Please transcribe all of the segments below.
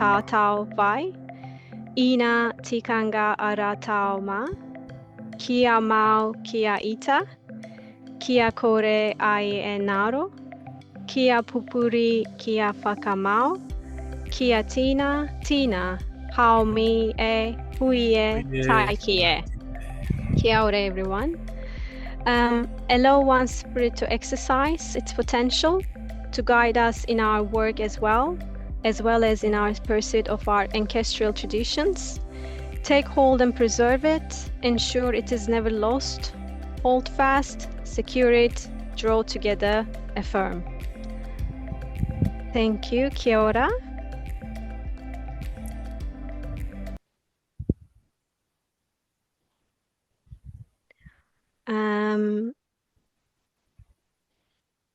tātou vai, ina tikanga ara tau ma, kia mau kia ita, kia kore ai e naro, kia pupuri kia whakamau, kia tina, hao mi e, hui e, tai ki e. Kia ora, everyone. Allow one spirit to exercise its potential to guide us in our work as well as in our pursuit of our ancestral traditions. Take hold and preserve it, ensure it is never lost, hold fast, secure it, draw together, affirm. Thank you, kia ora.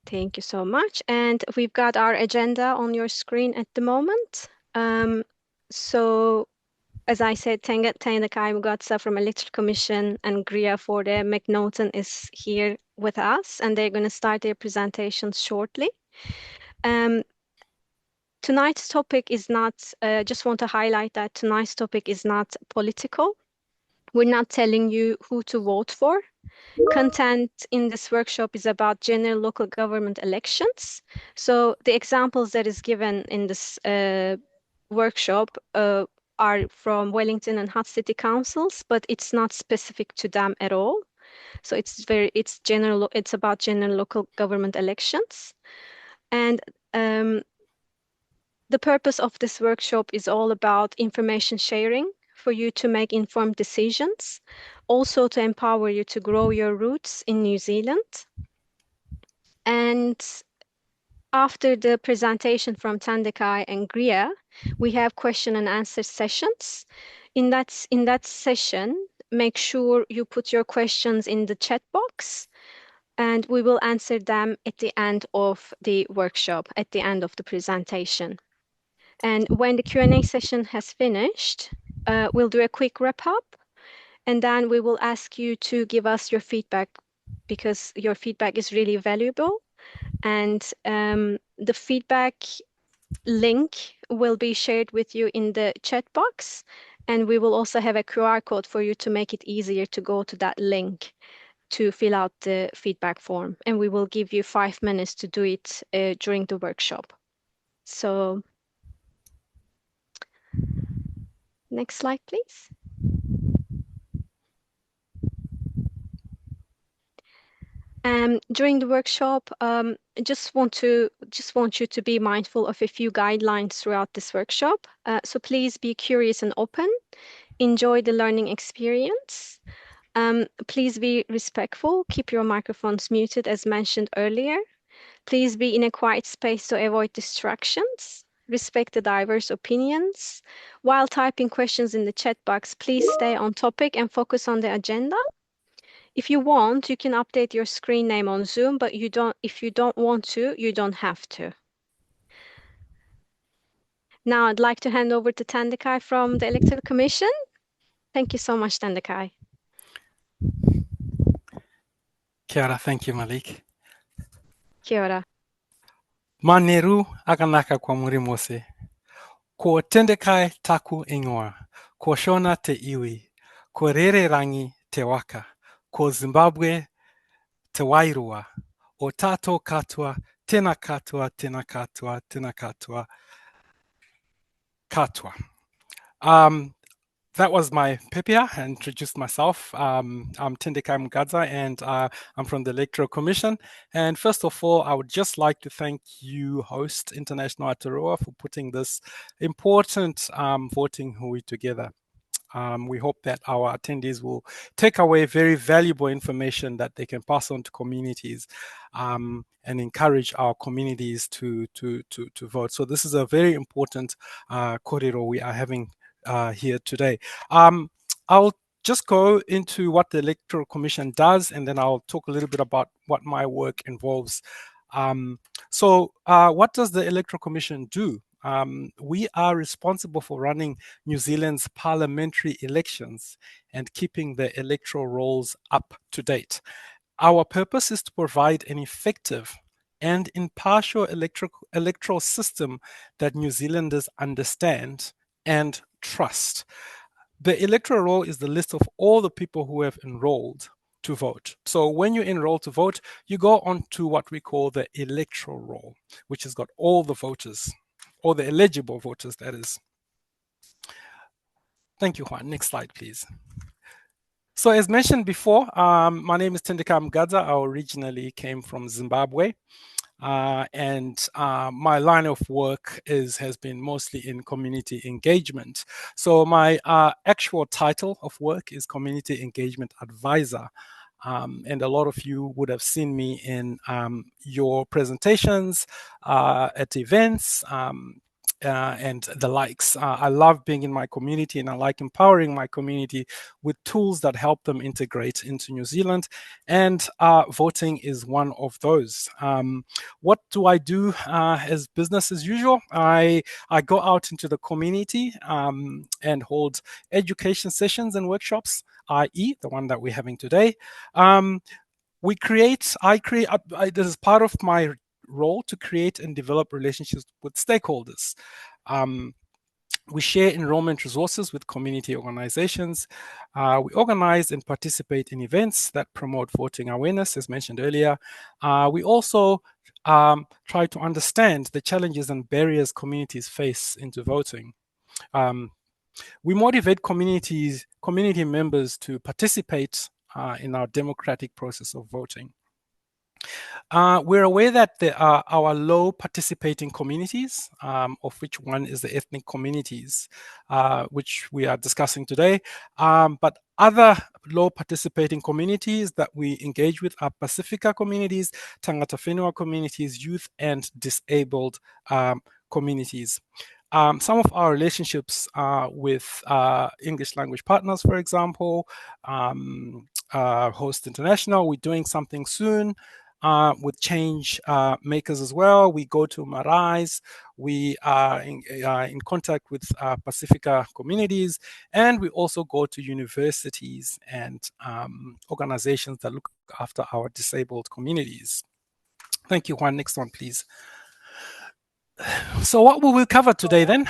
Thank you so much. And we've got our agenda on your screen at the moment. So, as I said, Taina Kaimugatsa from Electoral Commission and Gria for the McNaughton is here with us, and they're going to start their presentations shortly. Tonight's topic is not, just want to highlight that tonight's topic is not political. We're not telling you who to vote for. Content in this workshop is about general local government elections. So the examples that is given in this workshop are from Wellington and Hutt City Councils, but it's not specific to them at all. So it's general. It's about general local government elections, and the purpose of this workshop is all about information sharing for you to make informed decisions, also to empower you to grow your roots in New Zealand. And after the presentation from Tandekai and Gria, we have question and answer sessions. In that session, make sure you put your questions in the chat box, and we will answer them at the end of the workshop, at the end of the presentation. And when the Q&A session has finished, we'll do a quick wrap up, and then we will ask you to give us your feedback, because your feedback is really valuable. And the feedback link will be shared with you in the chat box, and we will also have a QR code for you to make it easier to go to that link to fill out the feedback form. And we will give you 5 minutes to do it during the workshop. So next slide, please. During the workshop, just want you to be mindful of a few guidelines throughout this workshop. So please be curious and open. Enjoy the learning experience. Please be respectful. Keep your microphones muted, as mentioned earlier. Please be in a quiet space to avoid distractions. Respect the diverse opinions. While typing questions in the chat box, please stay on topic and focus on the agenda. If you want, you can update your screen name on Zoom, but if you don't want to, you don't have to. Now I'd like to hand over to Tandekai from the Electoral Commission. Thank you so much, Tandekai. Kia ora, thank you, Malik. Kia ora. Maneru akanaka kwa muri mose. Ko Tandekai taku ingoa. Ko Shona te iwi. Ko rere rangi te waka. Ko Zimbabwe te wairua. O tato katua, tena katua, tena katua, tena katua, katua. That was my pepia. I introduced myself. I'm Tendekai Mugadza, and I'm from the Electoral Commission. And first of all, I would just like to thank you, host International Aotearoa, for putting this important voting hui together. We hope that our attendees will take away very valuable information that they can pass on to communities and encourage our communities to vote. So this is a very important korero we are having here today. I'll just go into what the Electoral Commission does, and then I'll talk a little bit about what my work involves. So what does the Electoral Commission do? We are responsible for running New Zealand's parliamentary elections and keeping the electoral rolls up to date. Our purpose is to provide an effective and impartial electoral system that New Zealanders understand and trust. The electoral roll is the list of all the people who have enrolled to vote. So when you enroll to vote, you go on to what we call the electoral roll, which has got all the voters, or the eligible voters, that is. Thank you, Juan. Next slide, please. So as mentioned before, my name is Tendeka Mgadza. I originally came from Zimbabwe. And my line of work has been mostly in community engagement. So my actual title of work is Community Engagement Advisor. And a lot of you would have seen me in your presentations at events. And the likes. I love being in my community, and I like empowering my community with tools that help them integrate into New Zealand. And voting is one of those. What do I do as business as usual? I go out into the community and hold education sessions and workshops, i.e., the one that we're having today. This is part of my role to create and develop relationships with stakeholders. We share enrollment resources with community organizations. We organize and participate in events that promote voting awareness, as mentioned earlier. We also try to understand the challenges and barriers communities face into voting. We motivate community members to participate in our democratic process of voting. We're aware that there are our low participating communities, of which one is the ethnic communities, which we are discussing today. But other low participating communities that we engage with are Pacifica communities, Tangata Whenua communities, youth and disabled communities. Some of our relationships with English language partners, for example, Host International, we're doing something soon. With change makers as well. We go to Marais, we are in contact with Pacifica communities, and we also go to universities and organizations that look after our disabled communities. Thank you, Juan. Next one, please. So what will we cover today then?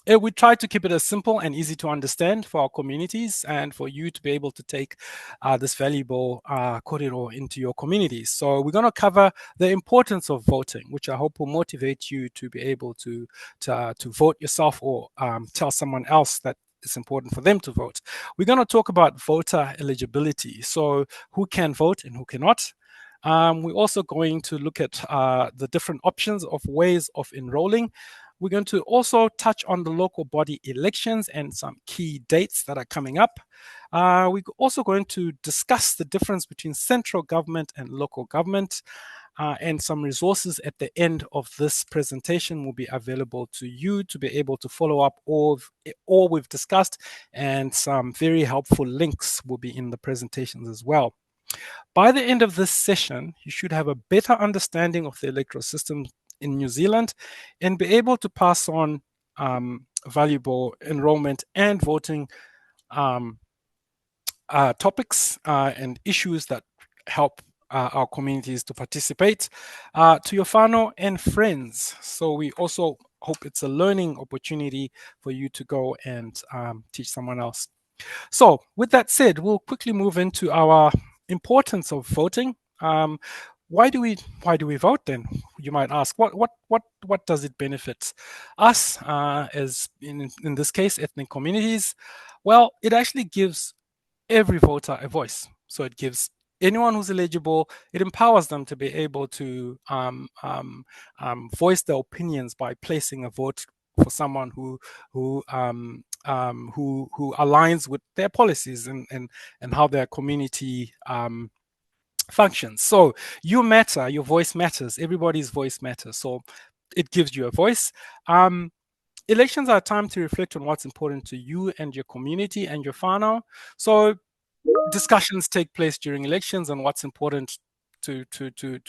We try to keep it as simple and easy to understand for our communities and for you to be able to take this valuable korero into your communities. So we're going to cover the importance of voting, which I hope will motivate you to be able to vote yourself or tell someone else that it's important for them to vote. We're going to talk about voter eligibility. So who can vote and who cannot. We're also going to look at the different options of ways of enrolling. We're going to also touch on the local body elections and some key dates that are coming up. We're also going to discuss the difference between central government and local government. And some resources at the end of this presentation will be available to you to be able to follow up all we've discussed, and some very helpful links will be in the presentations as well. By the end of this session, you should have a better understanding of the electoral system in New Zealand and be able to pass on valuable enrollment and voting topics and issues that help our communities to participate to your whānau and friends. So we also hope it's a learning opportunity for you to go and teach someone else. So with that said, we'll quickly move into our importance of voting. Why do we vote then? You might ask. What does it benefit us as in this case ethnic communities? Well, it actually gives every voter a voice. So it gives anyone who's eligible, it empowers them to be able to voice their opinions by placing a vote for someone who aligns with their policies and how their community functions. So you matter, your voice matters, everybody's voice matters. So it gives you a voice. Elections are a time to reflect on what's important to you and your community and your whānau. So discussions take place during elections on what's important to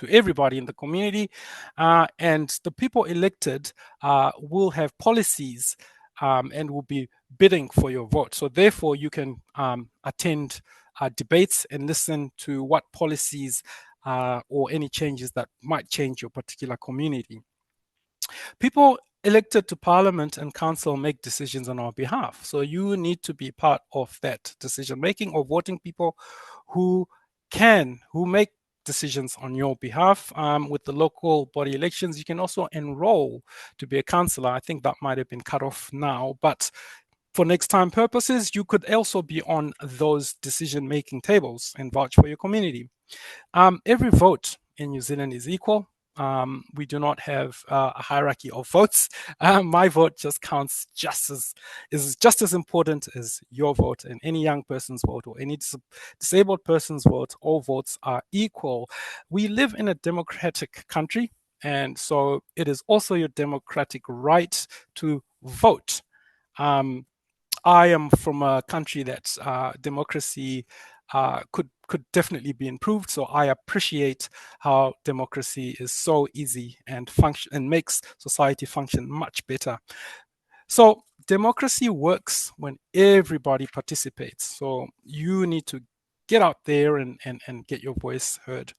everybody in the community, and the people elected will have policies and will be bidding for your vote. So therefore, you can attend debates and listen to what policies or any changes that might change your particular community. People elected to parliament and council make decisions on our behalf. So you need to be part of that decision making or voting people who who make decisions on your behalf. With the local body elections, you can also enroll to be a councillor. I think that might have been cut off now, but for next time purposes, you could also be on those decision making tables and vouch for your community. Every vote in New Zealand is equal. We do not have a hierarchy of votes. My vote just counts is just as important as your vote and any young person's vote or any disabled person's vote. All votes are equal. We live in a democratic country, and so it is also your democratic right to vote. I am from a country that democracy could definitely be improved. So I appreciate how democracy is so easy and makes society function much better. So democracy works when everybody participates. So you need to get out there and get your voice heard.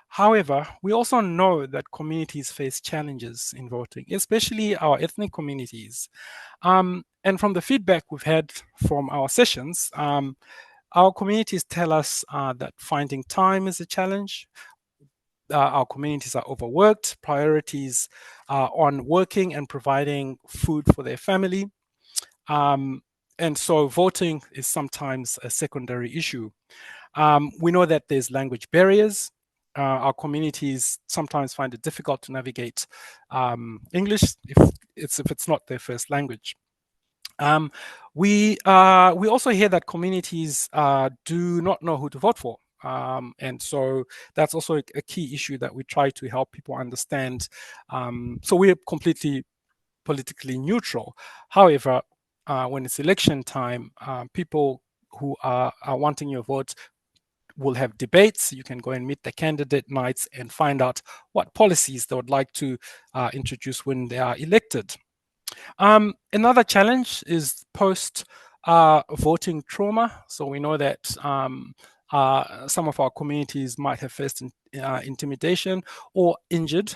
However, we also know that communities face challenges in voting, especially our ethnic communities. And from the feedback we've had from our sessions, our communities tell us that finding time is a challenge. Our communities are overworked, priorities are on working and providing food for their family. And so voting is sometimes a secondary issue. We know that there's language barriers. Our communities sometimes find it difficult to navigate English if it's not their first language. We also hear that communities do not know who to vote for. And so that's also a key issue that we try to help people understand. So we're completely politically neutral. However, when it's election time, people who are wanting your vote will have debates. You can go and meet the candidate nights and find out what policies they would like to introduce when they are elected. Another challenge is post voting trauma. So we know that some of our communities might have faced intimidation or injured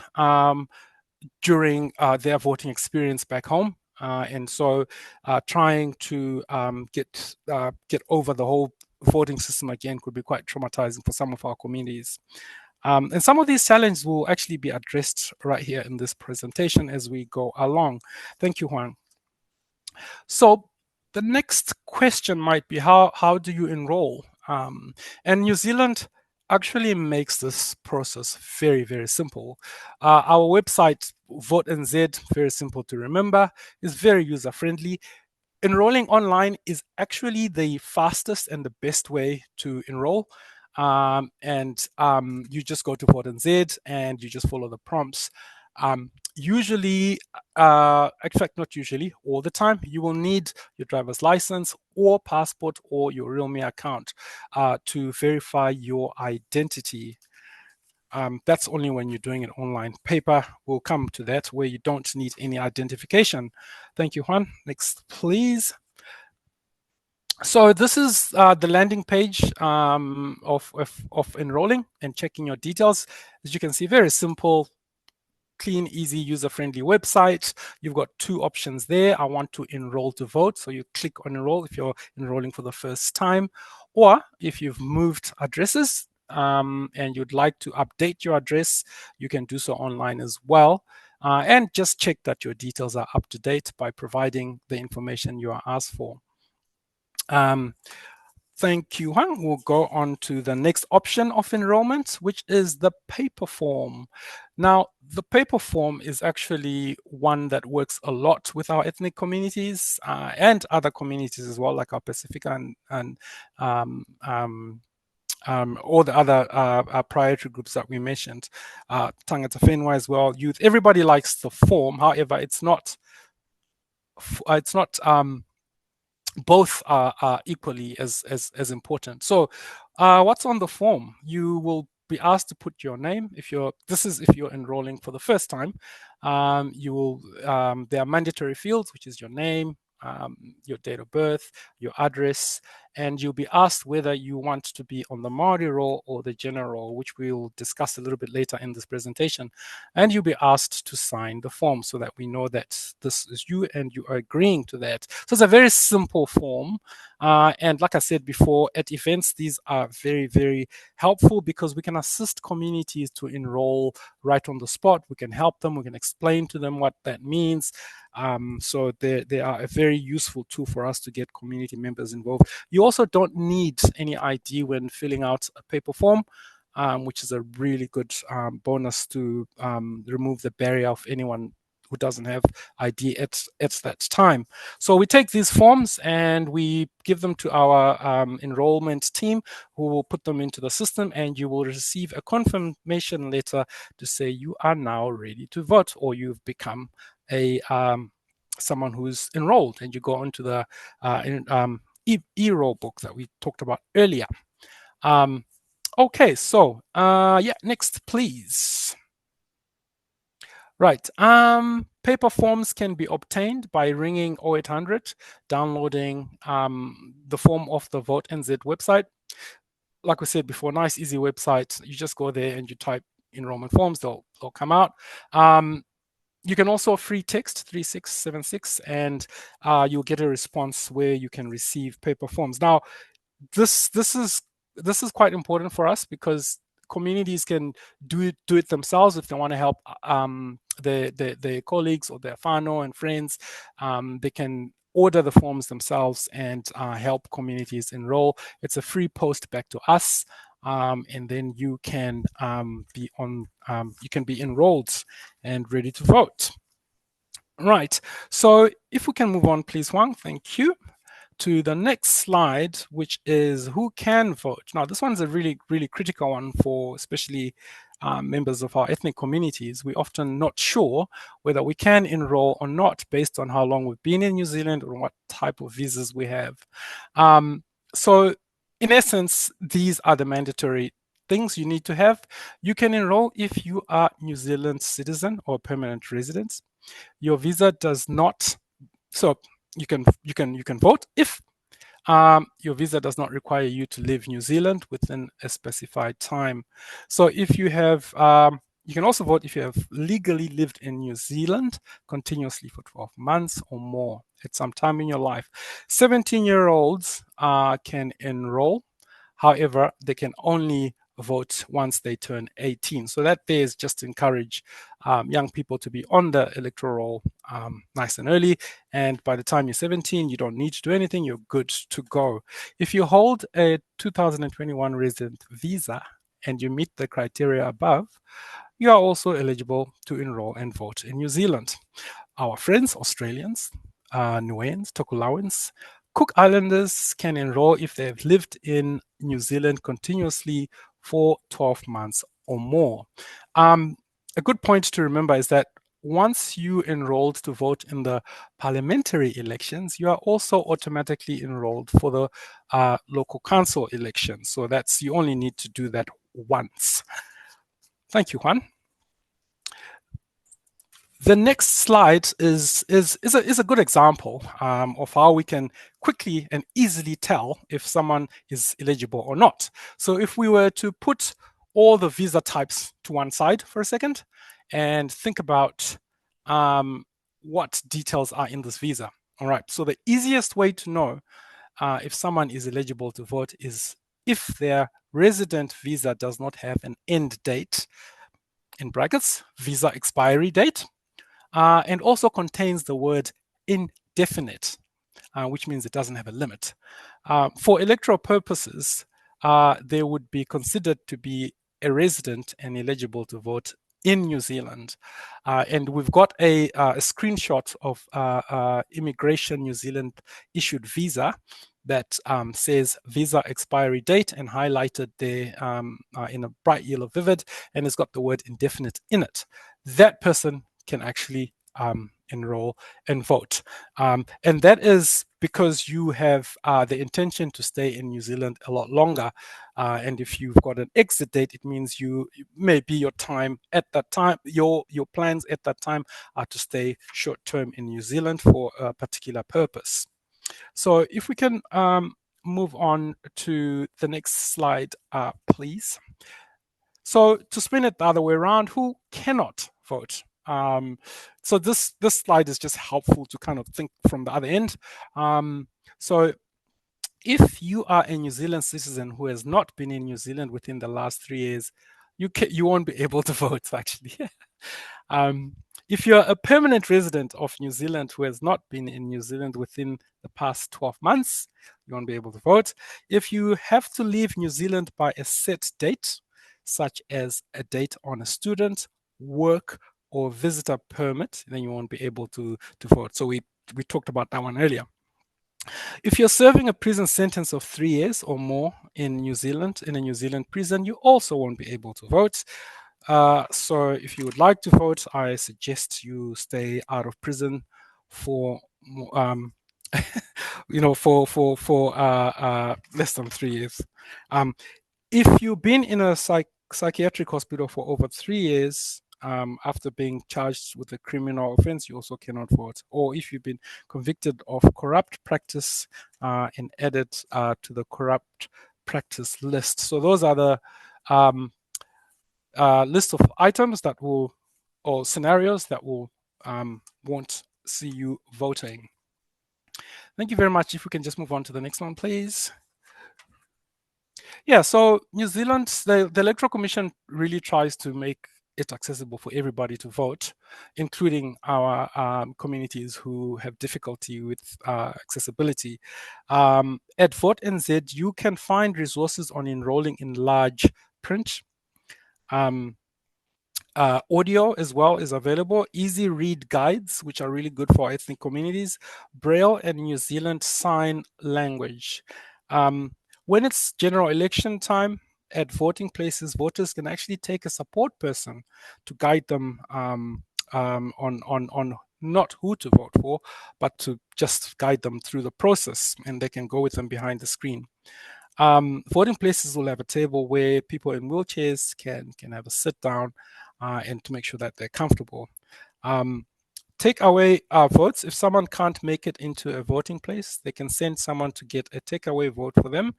during their voting experience back home. And so trying to get over the whole voting system again could be quite traumatizing for some of our communities. And some of these challenges will actually be addressed right here in this presentation as we go along. Thank you, Juan. So the next question might be, how do you enroll? And New Zealand actually makes this process very, very simple. Our website, Vote NZ, very simple to remember, is very user-friendly. Enrolling online is actually the fastest and the best way to enroll. You just go to Vote NZ and you just follow the prompts. Usually, in fact, not usually, all the time, you will need your driver's license or passport or your RealMe account to verify your identity. That's only when you're doing it online. Paper, we'll come to that, where you don't need any identification. Thank you, Juan. Next, please. So this is the landing page of enrolling and checking your details. As you can see, very simple, clean, easy, user-friendly website. You've got two options there. I want to enroll to vote. So you click on enroll if you're enrolling for the first time, or if you've moved addresses and you'd like to update your address, you can do so online as well. And just check that your details are up to date by providing the information you are asked for. Thank you, Juan. We'll go on to the next option of enrollment, which is the paper form. Now, the paper form is actually one that works a lot with our ethnic communities and other communities as well, like our Pacifica and all the other priority groups that we mentioned, Tangata Whenua as well, youth. Everybody likes the form. However, it's not both are equally as important. So what's on the form? You will be asked to put your name. If you're enrolling for the first time, there are mandatory fields, which is your name, your date of birth, your address, and you'll be asked whether you want to be on the Maori roll or the general roll, which we'll discuss a little bit later in this presentation. And you'll be asked to sign the form so that we know that this is you and you are agreeing to that. So it's a very simple form. And like I said before, at events, these are very, very helpful because we can assist communities to enroll right on the spot. We can help them, we can explain to them what that means. So they are a very useful tool for us to get community members involved. You also don't need any ID when filling out a paper form. Which is a really good bonus to remove the barrier of anyone who doesn't have ID at that time. So we take these forms and we give them to our enrollment team, who will put them into the system, and you will receive a confirmation letter to say you are now ready to vote, or you've become a someone who's enrolled, and you go onto the e-roll book that we talked about earlier. Okay, so yeah, next, please. Right. Paper forms can be obtained by ringing 0800, downloading the form off the Vote NZ website. Like we said before, nice, easy website. You just go there and you type enrollment forms, they'll come out. You can also free text 3676 and you'll get a response where you can receive paper forms. Now, this is quite important for us because communities can do it themselves if they want to help their colleagues or their whānau and friends. They can order the forms themselves and help communities enroll. It's a free post back to us, and then you can be enrolled and ready to vote. Right. So if we can move on, please, Huang. Thank you. To the next slide, which is who can vote. Now, this one's a really, really critical one for especially members of our ethnic communities. We're often not sure whether we can enroll or not based on how long we've been in New Zealand or what type of visas we have. So in essence, these are the mandatory things you need to have. You can enroll if you are New Zealand citizen or permanent resident. Your visa does not, so you can vote if your visa does not require you to leave New Zealand within a specified time. So if you have, you can also vote if you have legally lived in New Zealand continuously for 12 months or more at some time in your life. 17-year-olds can enroll. However, they can only vote once they turn 18. So that there is just to encourage young people to be on the electoral roll nice and early. And by the time you're 17, you don't need to do anything. You're good to go. If you hold a 2021 resident visa and you meet the criteria above, you are also eligible to enroll and vote in New Zealand. Our friends, Australians, Niueans, Tokelauans, Cook Islanders can enroll if they've lived in New Zealand continuously for 12 months or more. A good point to remember is that once you enrolled to vote in the parliamentary elections, you are also automatically enrolled for the local council elections. So you only need to do that once. Thank you, Juan. The next slide is a good example of how we can quickly and easily tell if someone is eligible or not. So if we were to put all the visa types to one side for a second and think about what details are in this visa. All right, so the easiest way to know if someone is eligible to vote is if their resident visa does not have an end date, in brackets, visa expiry date, and also contains the word indefinite, which means it doesn't have a limit. For electoral purposes, they would be considered to be a resident and eligible to vote in New Zealand. And we've got a screenshot of Immigration New Zealand issued visa that says visa expiry date and highlighted there in a bright yellow vivid, and it's got the word indefinite in it. That person can actually enroll and vote. And that is because you have the intention to stay in New Zealand a lot longer. And if you've got an exit date, it means maybe your time at that time, your plans at that time are to stay short term in New Zealand for a particular purpose. So if we can move on to the next slide, please. So to spin it the other way around, who cannot vote? So this slide is just helpful to kind of think from the other end. So if you are a New Zealand citizen who has not been in New Zealand within the last 3 years, you won't be able to vote actually. um, if you're a permanent resident of New Zealand who has not been in New Zealand within the past 12 months, you won't be able to vote. If you have to leave New Zealand by a set date, such as a date on a student, work, or visitor permit, then you won't be able to vote. So we talked about that one earlier. If you're serving a prison sentence of 3 years or more in New Zealand, in a New Zealand prison, you also won't be able to vote. So if you would like to vote, I suggest you stay out of prison for for less than 3 years. If you've been in a psychiatric hospital for over 3 years after being charged with a criminal offense, you also cannot vote. Or if you've been convicted of corrupt practice and added to the corrupt practice list. So those are the list of items that will, or scenarios that will won't see you voting. Thank you very much. If we can just move on to the next one, please. Yeah, so New Zealand, the Electoral Commission really tries to make it accessible for everybody to vote, including our communities who have difficulty with accessibility. At Vote NZ, you can find resources on enrolling in large print. Audio as well is available, easy read guides, which are really good for ethnic communities, Braille and New Zealand Sign Language. When it's general election time at voting places, voters can actually take a support person to guide them on not who to vote for, but to just guide them through the process, and they can go with them behind the screen. Voting places will have a table where people in wheelchairs can have a sit down and to make sure that they're comfortable. Take away votes. If someone can't make it into a voting place, they can send someone to get a takeaway vote for them.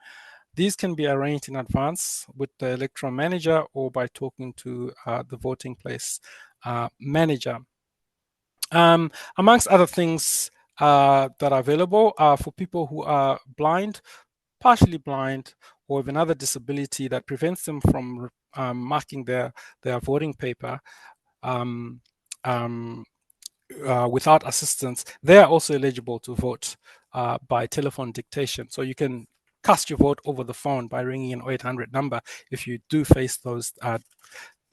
These can be arranged in advance with the electoral manager or by talking to the voting place manager. Amongst other things that are available for people who are blind, partially blind, or have another disability that prevents them from marking their voting paper without assistance, they are also eligible to vote by telephone dictation. So you can cast your vote over the phone by ringing an 0800 number if you do face those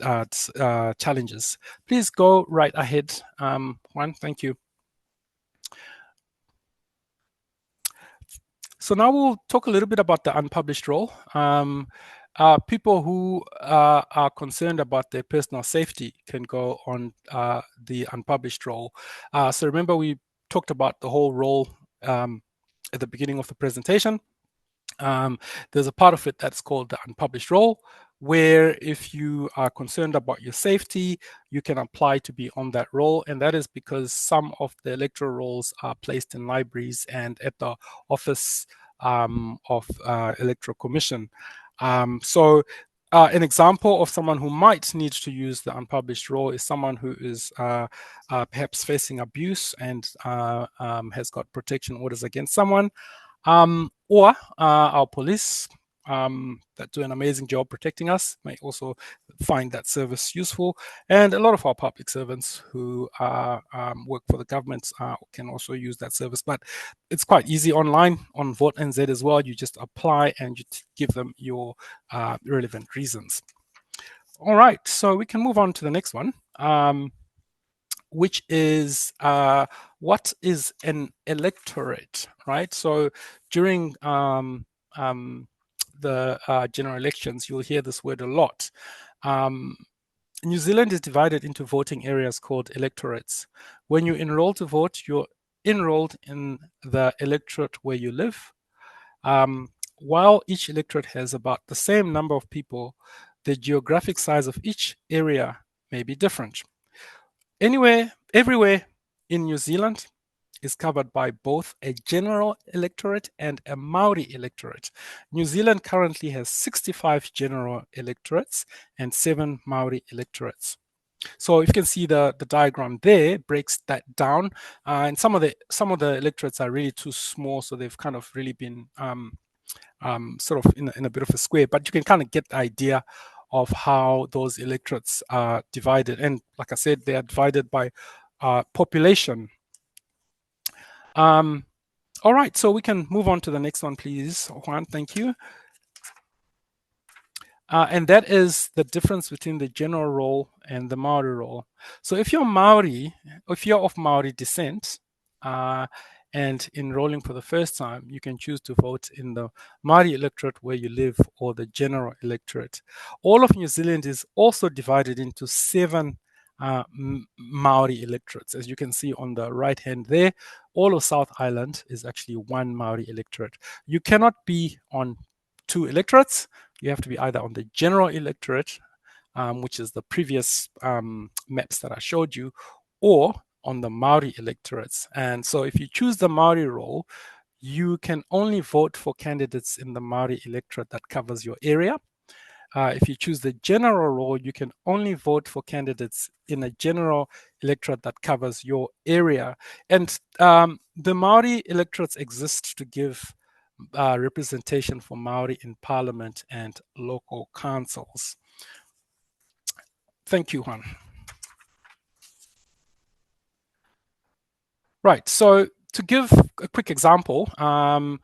challenges. Please go right ahead, Juan. Thank you. So now we'll talk a little bit about the unpublished roll. People who are concerned about their personal safety can go on the unpublished roll. So remember, we talked about the whole roll at the beginning of the presentation. There's a part of it that's called the unpublished roll, where if you are concerned about your safety, you can apply to be on that roll. And that is because some of the electoral rolls are placed in libraries and at the office of Electoral Commission. So an example of someone who might need to use the unpublished roll is someone who is perhaps facing abuse and has got protection orders against someone. Or our police that do an amazing job protecting us may also find that service useful. And a lot of our public servants who work for the government can also use that service. But it's quite easy online on Vote NZ as well. You just apply and you give them your relevant reasons. All right, so we can move on to the next one. Which is what is an electorate, right? So during the general elections, you'll hear this word a lot. New Zealand is divided into voting areas called electorates. When you enroll to vote, you're enrolled in the electorate where you live. While each electorate has about the same number of people, the geographic size of each area may be different. Everywhere in New Zealand, is covered by both a general electorate and a Maori electorate. New Zealand currently has 65 general electorates and 7 Maori electorates. So if you can see the diagram there breaks that down, and some of the electorates are really too small, so they've kind of really been sort of in a bit of a square, but you can kind of get the idea of how those electorates are divided. And like I said, they are divided by population. All right, so we can move on to the next one, please, Juan. Thank you. And that is the difference between the general roll and the Maori roll. So if you're Maori, if you're of Maori descent, and enrolling for the first time, you can choose to vote in the Maori electorate where you live or the general electorate. All of New Zealand is also divided into 7 Maori electorates. As you can see on the right hand there, all of South Island is actually 1 Maori electorate. You cannot be on 2 electorates. You have to be either on the general electorate, which is the previous maps that I showed you, or on the Maori electorates. And so if you choose the Maori roll, you can only vote for candidates in the Maori electorate that covers your area. If you choose the general roll, you can only vote for candidates in a general electorate that covers your area. And the Maori electorates exist to give representation for Maori in parliament and local councils. Thank you, Juan. Right, so to give a quick example, Juan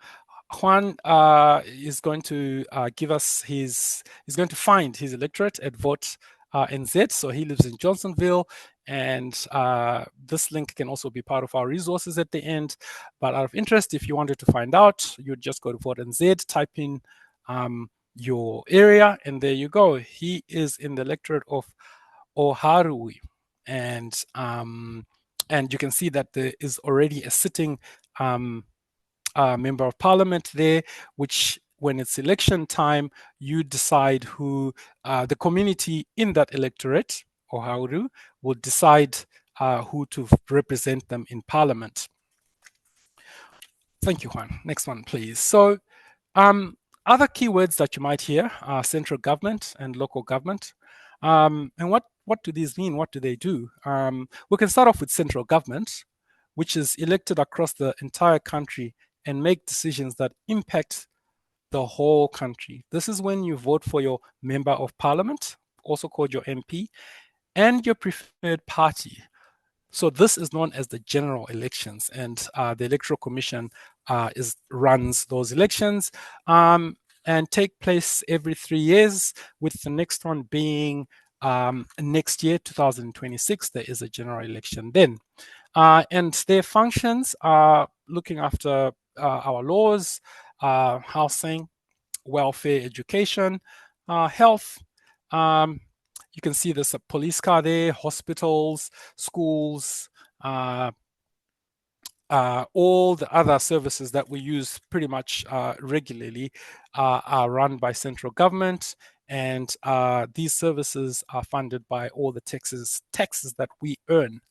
is going to give us he's going to find his electorate at Vote NZ. So he lives in Johnsonville, and this link can also be part of our resources at the end. But out of interest, if you wanted to find out, you'd just go to Vote NZ, type in your area, and there you go. He is in the electorate of Aotearoa, and you can see that there is already a sitting member of parliament there, which when it's election time, you decide who the community in that electorate, or Hauru, will decide who to represent them in parliament. Thank you, Juan. Next one, please. So other keywords that you might hear are central government and local government. And what do these mean? What do they do? We can start off with central government, which is elected across the entire country and make decisions that impact the whole country. This is when you vote for your member of parliament, also called your MP, and your preferred party. So this is known as the general elections, and the Electoral Commission runs those elections and take place every 3 years, with the next one being next year, 2026. There is a general election then. And their functions are looking after our laws, housing, welfare, education, health. You can see there's a police car there, hospitals, schools, all the other services that we use pretty much regularly are run by central government, and these services are funded by all the taxes that we earn.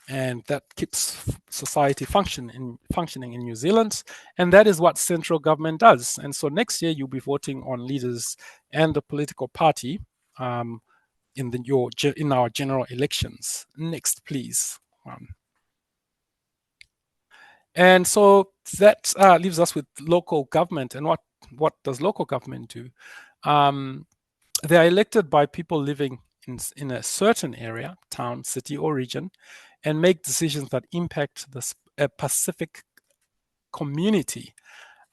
And that keeps society functioning in New Zealand, and that is what central government does. And so next year you'll be voting on leaders and the political party in our general elections. Next, please. And so that leaves us with local government. And what does local government do? They are elected by people living in a certain area, town, city, or region, and make decisions that impact the Pacific community.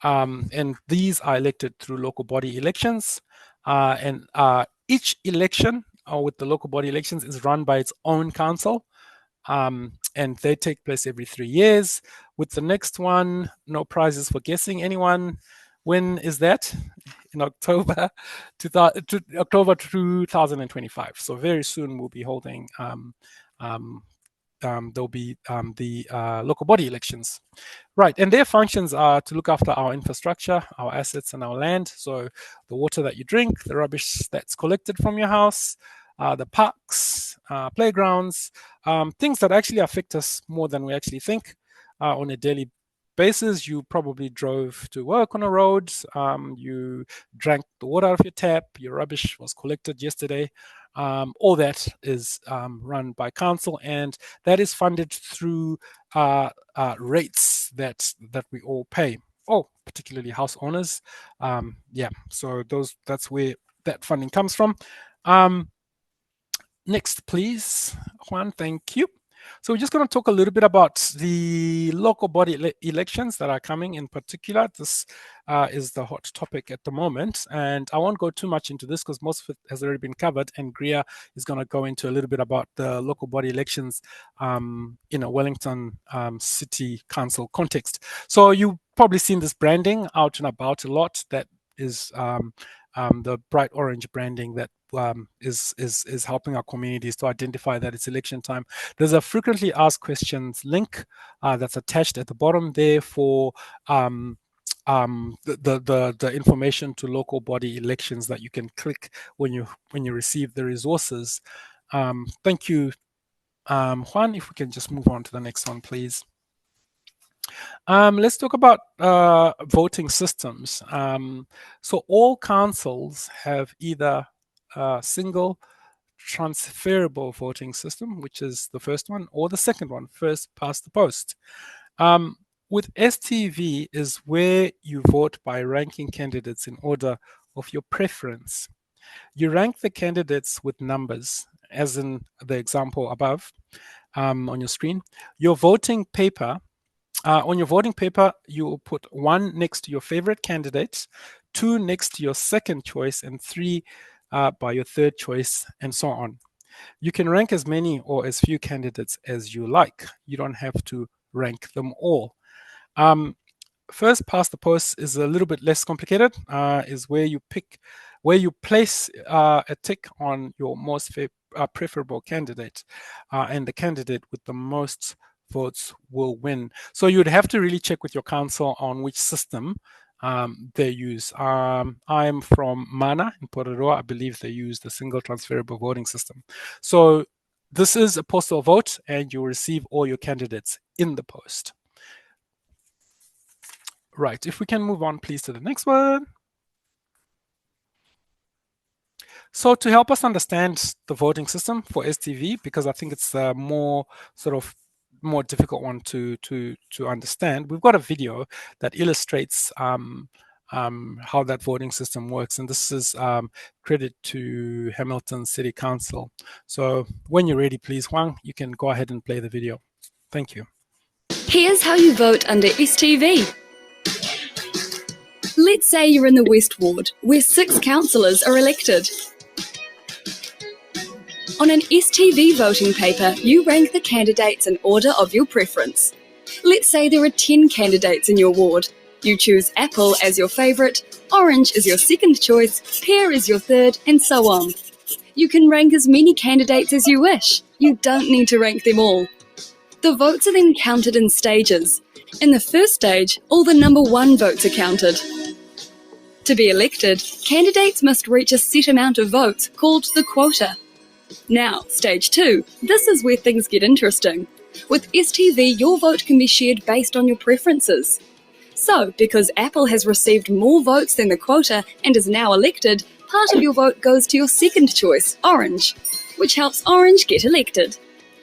And these are elected through local body elections. And each election with the local body elections is run by its own council. And they take place every 3 years. With the next one, no prizes for guessing. Anyone? When is that? In October 2025. So very soon we'll be holding there'll be the local body elections. Right, and their functions are to look after our infrastructure, our assets, and our land. So the water that you drink, the rubbish that's collected from your house, the parks, playgrounds, things that actually affect us more than we actually think. on a daily basis. You probably drove to work on a road, you drank the water out of your tap, your rubbish was collected yesterday. All that is run by council, and that is funded through rates that we all pay. Oh, particularly house owners. Yeah, so that's where that funding comes from. Next, please, Juan. Thank you. So we're just going to talk a little bit about the local body elections that are coming in particular. This is the hot topic at the moment, and I won't go too much into this because most of it has already been covered, and Gria is going to go into a little bit about the local body elections in a Wellington City Council context. So you've probably seen this branding out and about a lot. That is the bright orange branding that is helping our communities to identify that it's election time. There's a frequently asked questions link that's attached at the bottom there for the information to local body elections that you can click when you receive the resources. Thank you, Juan. If we can just move on to the next one, please. Let's talk about voting systems. So all councils have either a single transferable voting system, which is the first one, or the second one, first past the post. With STV is where you vote by ranking candidates in order of your preference. You rank the candidates with numbers, as in the example above on your screen. Your voting paper on your voting paper, you will put 1 next to your favorite candidates, 2 next to your second choice, and 3 by your third choice, and so on. You can rank as many or as few candidates as you like. You don't have to rank them all. First past the post is a little bit less complicated, is where you place a tick on your most preferable candidate, and the candidate with the most votes will win. So you'd have to really check with your council on which system they use. I'm from Mana in Aotearoa. I believe they use the single transferable voting system. So this is a postal vote, and you receive all your candidates in the post. Right, if we can move on, please, to the next one. So to help us understand the voting system for STV, because I think it's a more difficult one to understand, we've got a video that illustrates how that voting system works, and this is credit to Hamilton City Council. So when you're ready, please, Huang, you can go ahead and play the video. Thank you. Here's how you vote under STV. Let's say you're in the West Ward, where 6 councillors are elected. On an STV voting paper, you rank the candidates in order of your preference. Let's say there are 10 candidates in your ward. You choose apple as your favourite, orange is your second choice, pear is your third, and so on. You can rank as many candidates as you wish. You don't need to rank them all. The votes are then counted in stages. In the first stage, all the number 1 votes are counted. To be elected, candidates must reach a set amount of votes, called the quota. Now, stage 2, this is where things get interesting. With STV, your vote can be shared based on your preferences. So, because Apple has received more votes than the quota and is now elected, part of your vote goes to your second choice, orange, which helps orange get elected.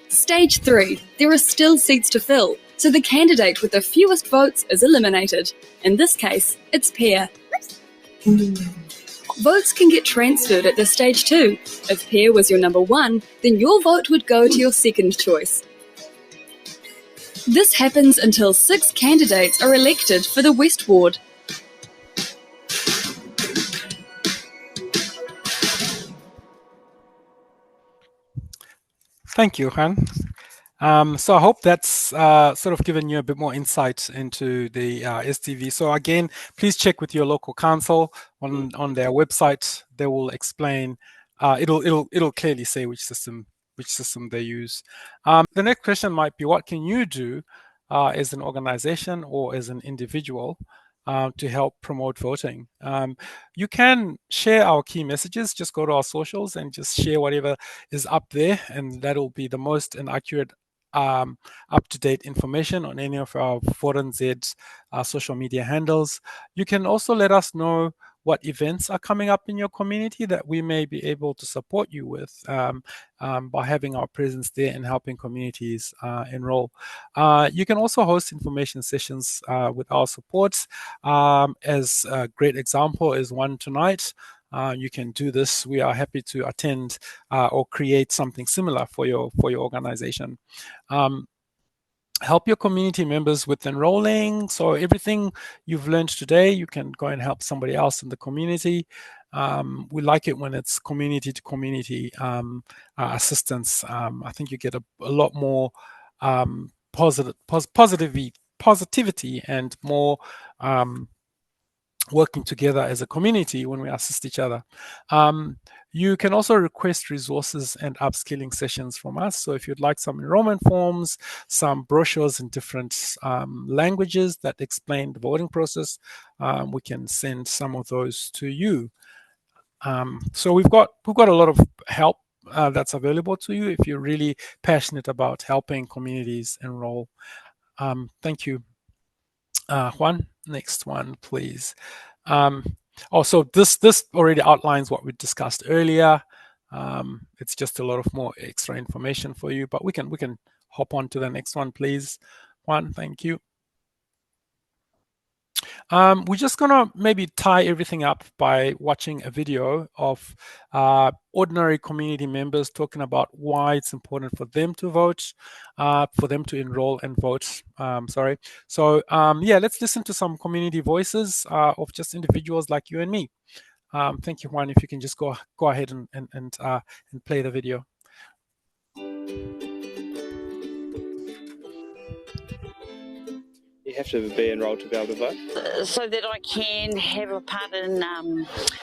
Stage 3, there are still seats to fill, so the candidate with the fewest votes is eliminated. In this case, it's pear. Votes can get transferred at this stage too. If pear was your number 1, then your vote would go to your second choice. This happens until 6 candidates are elected for the West Ward. Thank you, Han. So I hope that's sort of given you a bit more insight into the STV. So again, please check with your local council on their website. They will explain. It'll clearly say which system they use. The next question might be, what can you do as an organization or as an individual to help promote voting? You can share our key messages. Just go to our socials and just share whatever is up there, and that'll be the most and accurate up-to-date information on any of our Foreign Z's social media handles. You can also let us know what events are coming up in your community that we may be able to support you with by having our presence there and helping communities enroll. You can also host information sessions with our supports. As a great example is one tonight. You can do this. We are happy to attend or create something similar for your organization. Help your community members with enrolling. So everything you've learned today, you can go and help somebody else in the community. We like it when it's community to community assistance. I think you get a lot more positivity and more working together as a community when we assist each other. You can also request resources and upskilling sessions from us. So if you'd like some enrollment forms, some brochures in different languages that explain the voting process, we can send some of those to you. So we've got a lot of help that's available to you if you're really passionate about helping communities enroll. Thank you. Juan, next one, please. Also, this already outlines what we discussed earlier. It's just a lot of more extra information for you, but we can hop on to the next one, please. Juan, thank you. We're just gonna maybe tie everything up by watching a video of ordinary community members talking about why it's important for them to vote, for them to enroll and vote. Sorry. So yeah, let's listen to some community voices of just individuals like you and me. Thank you, Juan. If you can just go ahead and play the video. You have to be enrolled to be able to vote? So that I can have a part in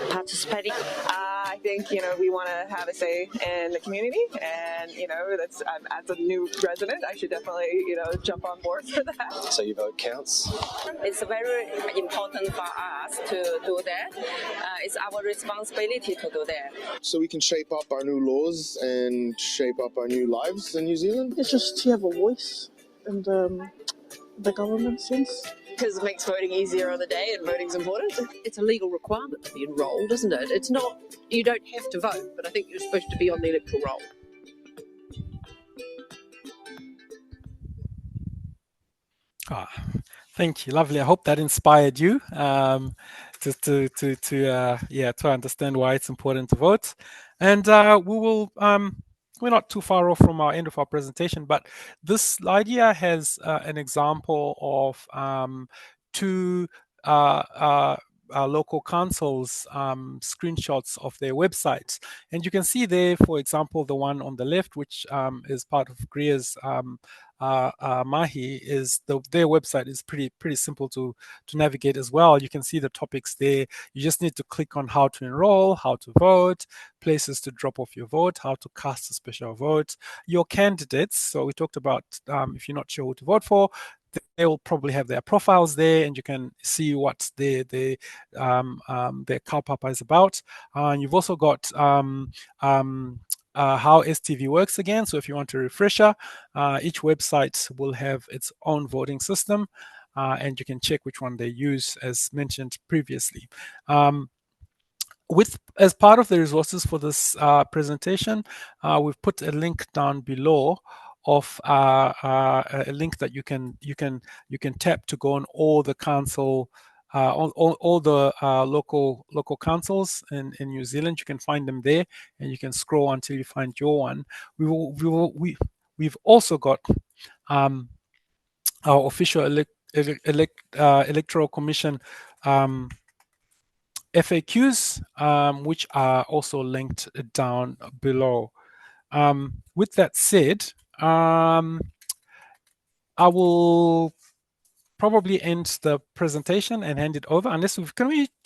participating. I think, we want to have a say in the community, and, that's as a new resident, I should definitely, jump on board for that. So your vote counts? It's very important for us to do that. It's our responsibility to do that. So we can shape up our new laws and shape up our new lives in New Zealand? It's just to have a voice and the government sense. Because it makes voting easier on the day, and voting's important. It's a legal requirement to be enrolled, isn't it? It's not, you don't have to vote, but I think you're supposed to be on the electoral roll. Thank you, lovely. I hope that inspired you to understand why it's important to vote. And we will. We're not too far off from our end of our presentation, but this slide here has an example of two local councils screenshots of their websites, and you can see there, for example, the one on the left, which is part of Greer's Mahi, is their website is pretty simple to navigate as well. You can see the topics there. You just need to click on how to enroll, how to vote, places to drop off your vote, how to cast a special vote, your candidates. So we talked about if you're not sure who to vote for, they will probably have their profiles there, and you can see what their kaupapa is about. And you've also got how STV works again. So if you want a refresher, each website will have its own voting system, and you can check which one they use, as mentioned previously. As part of the resources for this presentation, we've put a link down below of a link that you can tap to go on all the council, all the local councils in New Zealand. You can find them there, and you can scroll until you find your one. We've also got our official Electoral Commission FAQs, which are also linked down below. With that said, I will probably end the presentation and hand it over, unless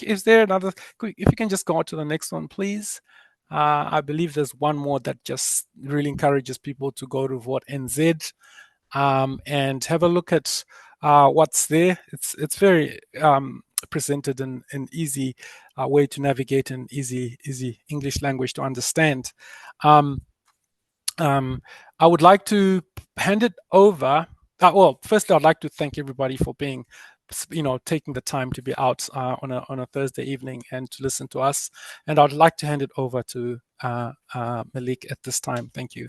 is there another, if you can just go on to the next one, please. I believe there's one more that just really encourages people to go to Vote NZ and have a look at what's there. It's very presented in an easy way to navigate, and easy English language to understand. I would like to hand it over. Well, firstly, I'd like to thank everybody for being, taking the time to be out on a Thursday evening and to listen to us. And I'd like to hand it over to Malik at this time. Thank you.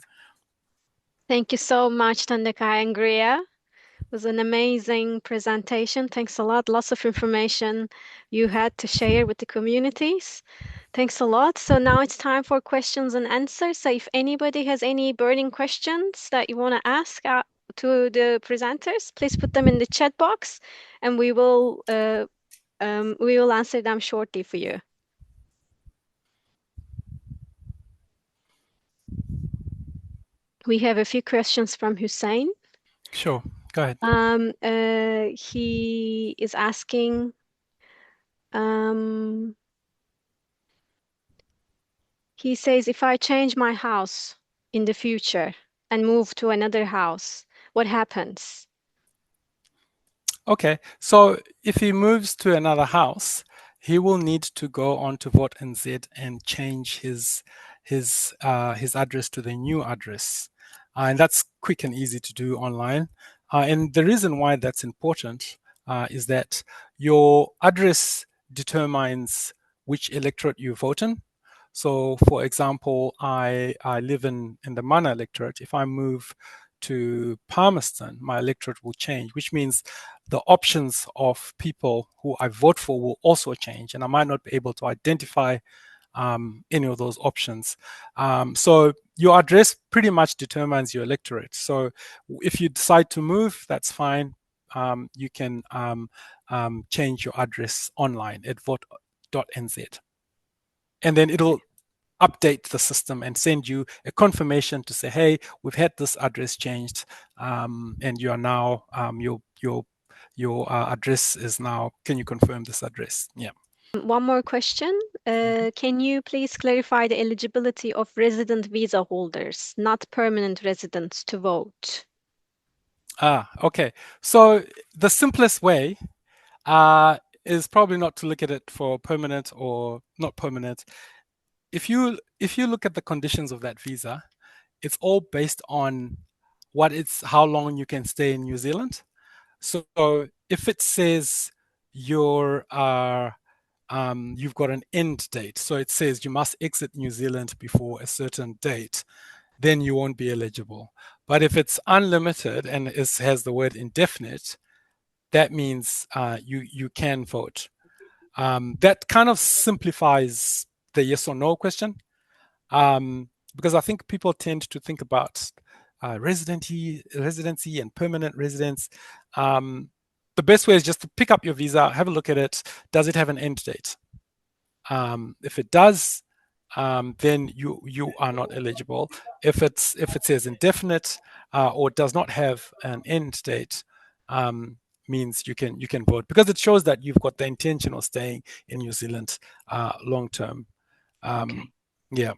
Thank you so much, Tandaka and Gria. It was an amazing presentation. Thanks a lot. Lots of information you had to share with the communities. Thanks a lot. So now it's time for questions and answers. So if anybody has any burning questions that you want to ask to the presenters, please put them in the chat box, and we will answer them shortly for you. We have a few questions from Hussein. Sure, go ahead. He is asking, he says, if I change my house in the future and move to another house, what happens? Okay, so if he moves to another house, he will need to go on to Vote NZ and change his address to the new address, and that's quick and easy to do online. And the reason why that's important is that your address determines which electorate you vote in. So, for example, I live in the Mana electorate. If I move to Palmerston, my electorate will change, which means the options of people who I vote for will also change, and I might not be able to identify any of those options. So your address pretty much determines your electorate. So if you decide to move, that's fine. You can change your address online at vote.nz. And then it'll update the system and send you a confirmation to say, hey, we've had this address changed, and you are now your address is now, can you confirm this address? Yeah. One more question. Can you please clarify the eligibility of resident visa holders, not permanent residents, to vote? Okay. So the simplest way is probably not to look at it for permanent or not permanent. If you look at the conditions of that visa, it's all based on how long you can stay in New Zealand. So if it says you've got an end date, so it says you must exit New Zealand before a certain date, then you won't be eligible. But if it's unlimited and has the word indefinite, that means you can vote. That kind of simplifies the yes or no question, because I think people tend to think about residency and permanent residence. The best way is just to pick up your visa, have a look at it. Does it have an end date? If it does, then you are not eligible. If it says indefinite or does not have an end date, means you can vote, because it shows that you've got the intention of staying in New Zealand long term. Okay. Yeah,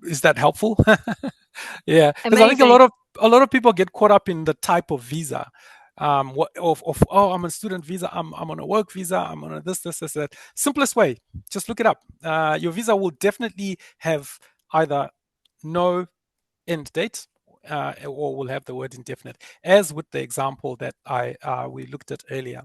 is that helpful? Yeah, because I think Amazing. a lot of people get caught up in the type of visa. I'm on a student visa, I'm on a work visa, I'm on a this, that. Simplest way, just look it up. Your visa will definitely have either no end date or will have the word indefinite, as with the example that we looked at earlier.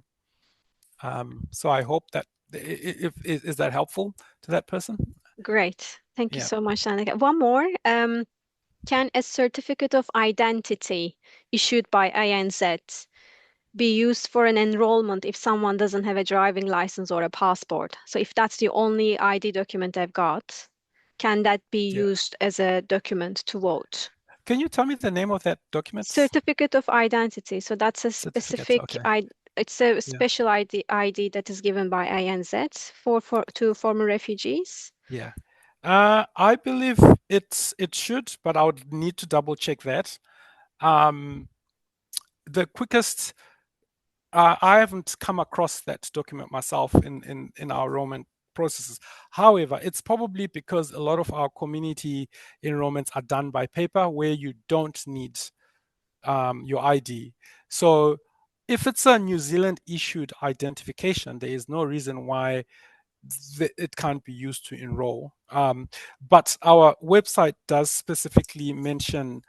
So I hope that is that helpful to that person? Great. Thank you Yeah. so much, Annika. One more. Can a certificate of identity issued by ANZ be used for an enrollment if someone doesn't have a driving license or a passport? So if that's the only ID document they've got, can that be Yeah. used as a document to vote? Can you tell me the name of that document? Certificate of identity. So that's a specific okay. it's a special ID that is given by ANZ to former refugees. Yeah. I believe it should, but I would need to double check that. The quickest, I haven't come across that document myself in our enrollment processes. However, it's probably because a lot of our community enrollments are done by paper, where you don't need your ID. So if it's a New Zealand issued identification, there is no reason why it can't be used to enroll. But our website does specifically mention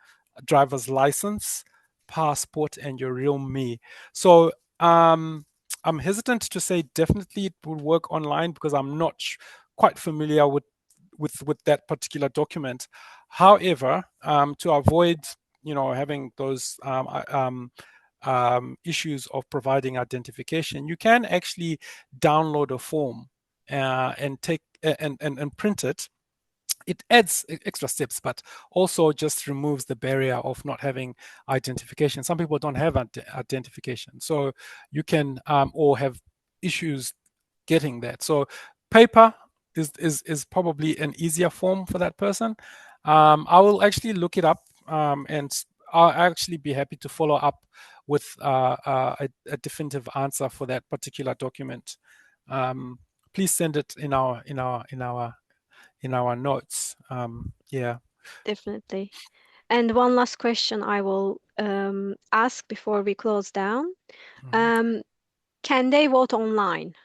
driver's license, passport, and your real me. So I'm hesitant to say definitely it will work online because I'm not quite familiar with that particular document. However, to avoid having those issues of providing identification, you can actually download a form and take and print it. It adds extra steps, but also just removes the barrier of not having identification. Some people don't have identification, so you can or have issues getting that. So paper is probably an easier form for that person. I will actually look it up, and I'll actually be happy to follow up with a definitive answer for that particular document. Please send it in our notes. Yeah. Definitely. And one last question I will ask before we close down. Can they vote online?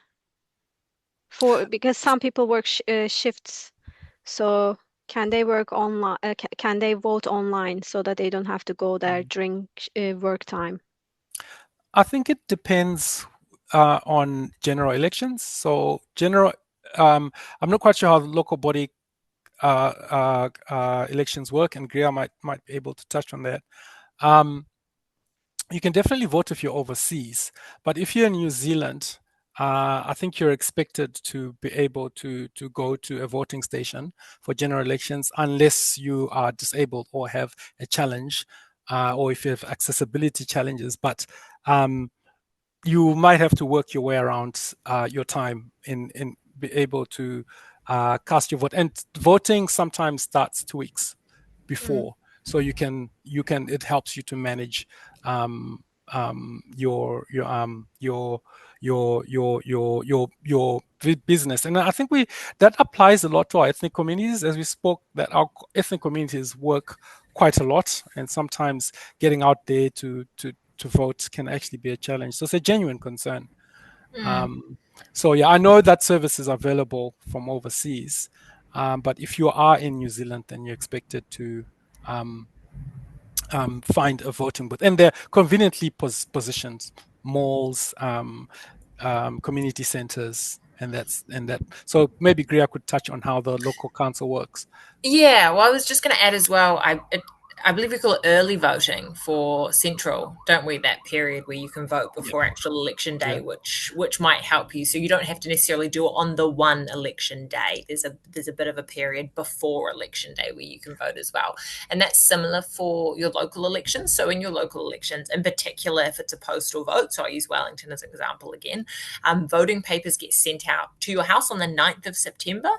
Because some people work shifts, so can they work online? Can they vote online so that they don't have to go there during work time? I think it depends on general elections. So I'm not quite sure how the local body elections work, and Greer might be able to touch on that. You can definitely vote if you're overseas, but if you're in New Zealand, I think you're expected to be able to go to a voting station for general elections unless you are disabled or have a challenge, or if you have accessibility challenges. But you might have to work your way around your time in be able to cast your vote. And voting sometimes starts 2 weeks before, so you can it helps you to manage your business. And I think that applies a lot to our ethnic communities, as we spoke, that our ethnic communities work quite a lot, and sometimes getting out there to vote can actually be a challenge. So it's a genuine concern. So yeah, I know that service is available from overseas, but if you are in New Zealand, then you're expected to find a voting booth, and they're conveniently positioned, malls, community centers, and that. So maybe Greer could touch on how the local council works. Yeah, well, I was just going to add as well. I believe we call it early voting for Central, don't we? That period where you can vote before actual election day, which might help you. So you don't have to necessarily do it on the one election day. There's a bit of a period before election day where you can vote as well, and that's similar for your local elections. So in your local elections, in particular, if it's a postal vote, so I use Wellington as an example again, voting papers get sent out to your house on the 9th of September.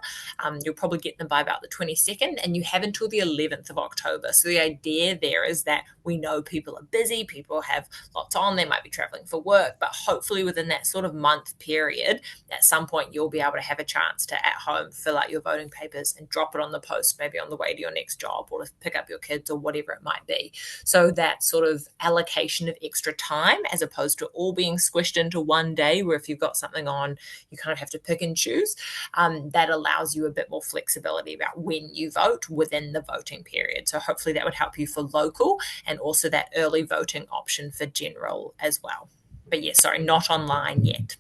You'll probably get them by about the 22nd, and you have until the 11th of October. So the idea there is that we know people are busy, people have lots on, they might be traveling for work, but hopefully within that sort of month period, at some point you'll be able to have a chance to at home fill out your voting papers and drop it on the post, maybe on the way to your next job or to pick up your kids or whatever it might be. So that sort of allocation of extra time, as opposed to all being squished into one day where if you've got something on, you kind of have to pick and choose, that allows you a bit more flexibility about when you vote within the voting period. So hopefully that would help you for local, and also that early voting option for general as well. But yeah, sorry, not online yet.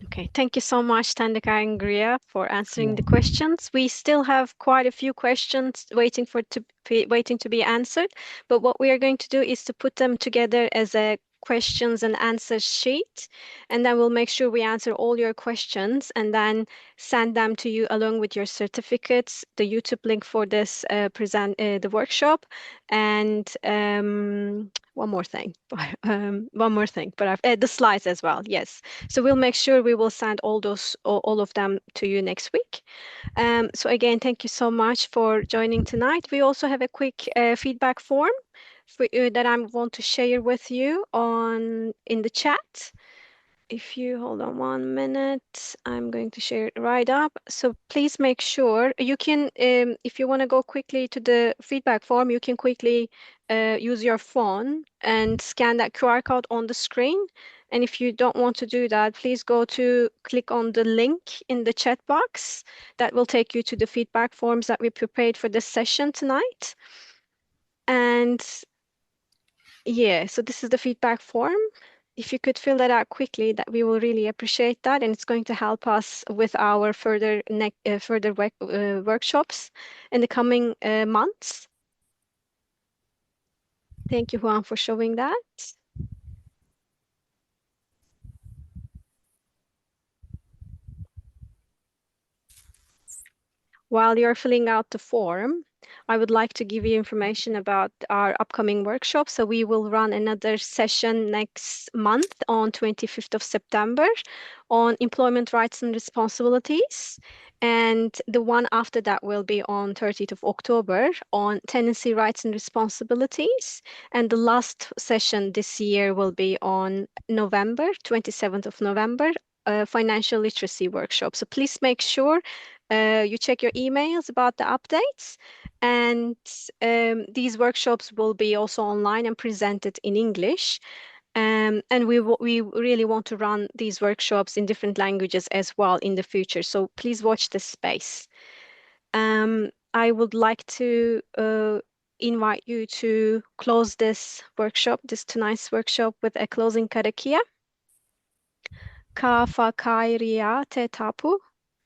Okay, thank you so much, Tandika and Greer, for answering the questions. We still have quite a few questions waiting to be answered, but what we are going to do is to put them together as a questions and answers sheet, and then we'll make sure we answer all your questions and then send them to you along with your certificates, the YouTube link for this the workshop, and one more thing, but the slides as well. Yes, so we'll make sure we will send all of them to you next week. So again, thank you so much for joining tonight. We also have a quick feedback form that I want to share with you in the chat. If you hold on 1 minute, I'm going to share it right up. So please make sure you can, if you want to go quickly to the feedback form, you can quickly use your phone and scan that QR code on the screen. And if you don't want to do that, please click on the link in the chat box. That will take you to the feedback forms that we prepared for this session tonight. And yeah, so this is the feedback form. If you could fill that out quickly, that we will really appreciate that, and it's going to help us with our further workshops in the coming months. Thank you, Juan, for showing that. While you're filling out the form, I would like to give you information about our upcoming workshop. So we will run another session next month on 25th of September on employment rights and responsibilities. And the one after that will be on 30th of October on tenancy rights and responsibilities. And the last session this year will be on November, 27th of November, financial literacy workshop. So please make sure you check your emails about the updates, and these workshops will be also online and presented in English. And we really want to run these workshops in different languages as well in the future. So please watch this space. I would like to invite you to close this tonight's workshop with a closing karakia. Ka whakairia te tapu,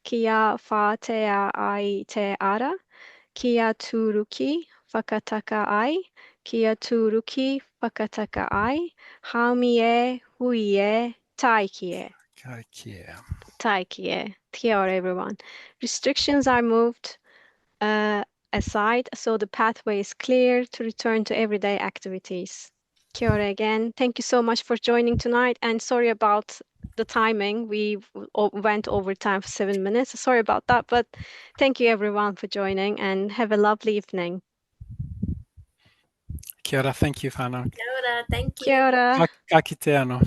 kia whātea ai te ara, kia tūruki whakataka ai, kia tūruki whakataka ai, haumi e, hui e, taiki e. Taiki e. Kia ora, everyone. Restrictions are moved aside, so the pathway is clear to return to everyday activities. Kia ora again. Thank you so much for joining tonight, and sorry about the timing. We went over time for 7 minutes. Sorry about that, but thank you everyone for joining, and have a lovely evening. Kia ora, thank you, Whanau. Kia ora, thank you. Kia ora. Ka kite anō.